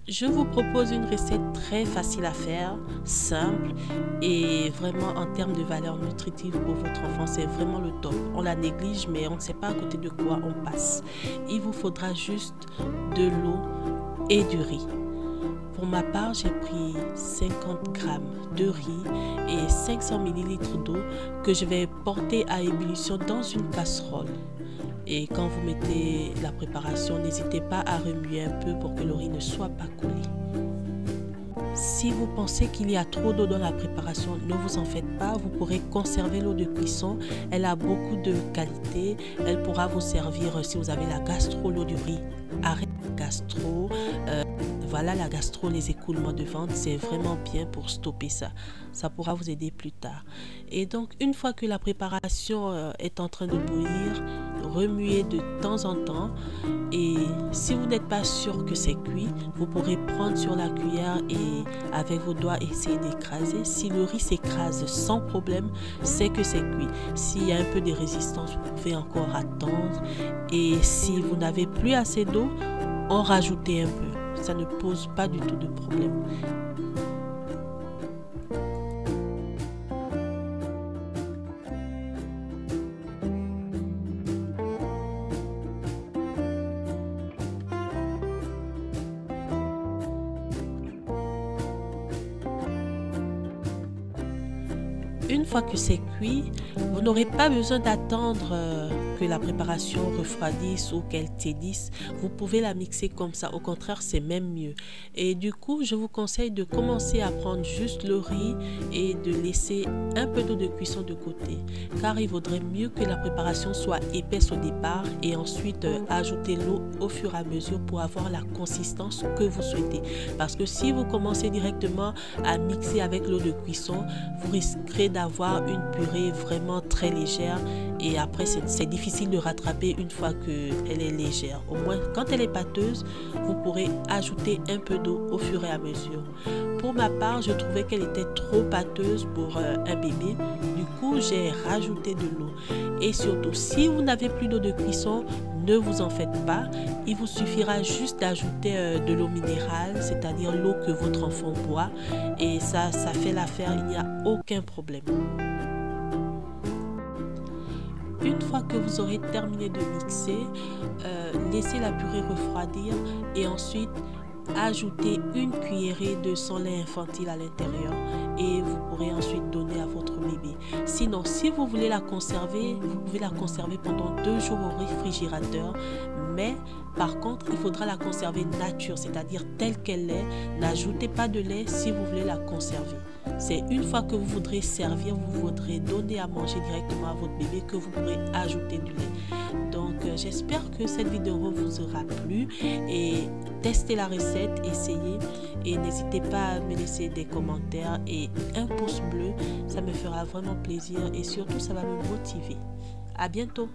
Je vous propose une recette très facile à faire, simple et vraiment en termes de valeur nutritive pour votre enfant, c'est vraiment le top. On la néglige mais on ne sait pas à côté de quoi on passe. Il vous faudra juste de l'eau et du riz. Pour ma part, j'ai pris 50 g de riz et 500 ml d'eau que je vais porter à ébullition dans une casserole. Et quand vous mettez la préparation, n'hésitez pas à remuer un peu pour que le riz ne soit pas collé. Si vous pensez qu'il y a trop d'eau dans la préparation, ne vous en faites pas, vous pourrez conserver l'eau de cuisson. Elle a beaucoup de qualité, elle pourra vous servir si vous avez la gastro, l'eau du riz. Arrête la gastro, voilà la gastro, les écoulements de ventre, c'est vraiment bien pour stopper ça. Ça pourra vous aider plus tard. Et donc une fois que la préparation est en train de bouillir, remuez de temps en temps. Et si vous n'êtes pas sûr que c'est cuit, vous pourrez prendre sur la cuillère et avec vos doigts essayer d'écraser. Si le riz s'écrase sans problème, c'est que c'est cuit. S'il y a un peu de résistance, vous pouvez encore attendre. Et si vous n'avez plus assez d'eau, en rajoutez un peu. Ça ne pose pas du tout de problème. Une fois que c'est cuit, vous n'aurez pas besoin d'attendre que la préparation refroidisse ou qu'elle tiédisse. Vous pouvez la mixer comme ça. Au contraire, c'est même mieux. Et du coup, je vous conseille de commencer à prendre juste le riz et de laisser un peu d'eau de cuisson de côté. Car il vaudrait mieux que la préparation soit épaisse au départ et ensuite ajouter l'eau au fur et à mesure pour avoir la consistance que vous souhaitez. Parce que si vous commencez directement à mixer avec l'eau de cuisson, vous risquerez d'avoir une purée vraiment très légère et après c'est difficile de rattraper une fois qu'elle est légère. Au moins quand elle est pâteuse, vous pourrez ajouter un peu d'eau au fur et à mesure. Pour ma part, je trouvais qu'elle était trop pâteuse pour un bébé. Du coup, j'ai rajouté de l'eau. Et surtout, si vous n'avez plus d'eau de cuisson, ne vous en faites pas. Il vous suffira juste d'ajouter de l'eau minérale, c'est-à-dire l'eau que votre enfant boit. Et ça fait l'affaire, il n'y a aucun problème. Une fois que vous aurez terminé de mixer, laissez la purée refroidir et ensuite ajoutez une cuillerée de son lait infantile à l'intérieur et vous pourrez ensuite donner à votre bébé. Sinon, si vous voulez la conserver, vous pouvez la conserver pendant 2 jours au réfrigérateur. Mais par contre, il faudra la conserver nature, c'est-à-dire telle qu'elle est. N'ajoutez pas de lait si vous voulez la conserver. C'est une fois que vous voudrez servir, vous voudrez donner à manger directement à votre bébé que vous pourrez ajouter du lait. Donc j'espère que cette vidéo vous aura plu et testez la recette, essayez et n'hésitez pas à me laisser des commentaires et un pouce bleu, ça me fera vraiment plaisir et surtout ça va me motiver. À bientôt.